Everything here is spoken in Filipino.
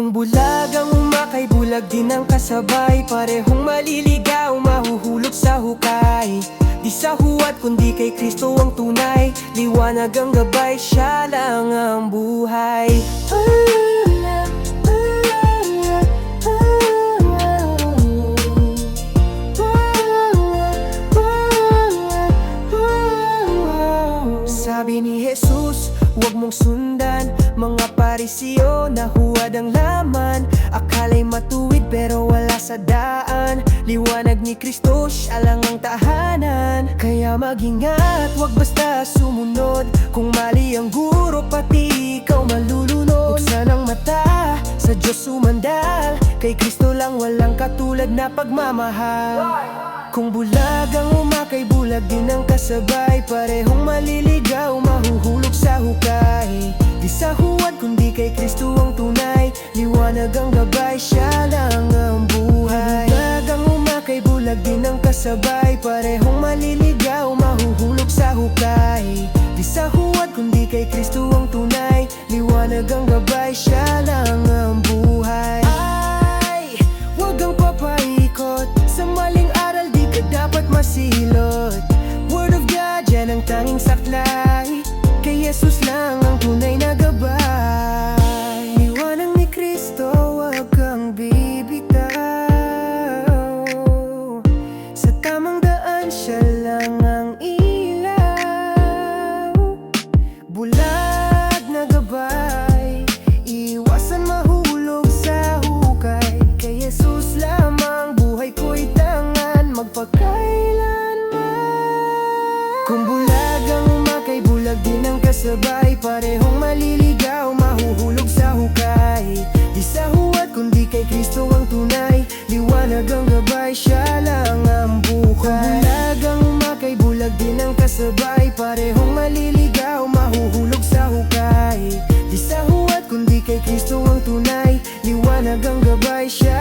Kung bulag ang umakay, bulag din ang kasabay. Parehong maliligaw, mahuhulog sa hukay. Di sa huwat kundi kay Kristo ang tunay. Liwanag ang gabay, siya lang ang buhay. Sabi ni Jesus, huwag mong sundan mga Pariseo na huwad ang laman. Akala'y matuwid pero wala sa daan. Liwanag ni Kristo, siya lang ang tahanan. Kaya mag-ingat, huwag basta sumunod. Kung mali ang guro, pati ikaw malulunod. Buksan ang mata, sa Diyos sumandal. Kay Kristo lang walang katulad na pagmamahal. Kung bulag ang umakay, bulag din ang kasabay. Parehong maliligaw, mahuhulog sa hukay. Di sa huwad kundi kay Kristo ang tunay. Liwanag ang gabay, siya lang ang buhay. Bulag ang umakay, bulag din ang kasabay. Parehong maliligaw, mahuhulog sa hukay. Di sa huwad kundi kay Kristo ang tunay. Liwanag ang gabay, siya lang ang buhay. Ay, huwag kang papaikot sa maling aral, di ka dapat masilot. Word of God, yan ang tanging saklay. Kay Jesus lang ang tunay na gabay. Liwanag ni Kristo, huwag kang bibitaw. Sa tamang daan, siya lang ang ilaw. Bulag na gabay, iwasan mahulog sa hukay. Kay Jesus lamang buhay ko'y tangan magpakailanman. Kung bulag ang umakay, bulag din ang kasabay. Parehong maliligaw, mahuhulog sa hukay. Di sa huwad kundi kay Kristo ang tunay. Liwanag ang gabay, siya lang ang buhay. Kung bulag ang umakay, bulag din ang kasabay. Parehong maliligaw, mahuhulog sa hukay. Di sa huwad kundi kay Kristo ang tunay. Liwanag ang gabay, siya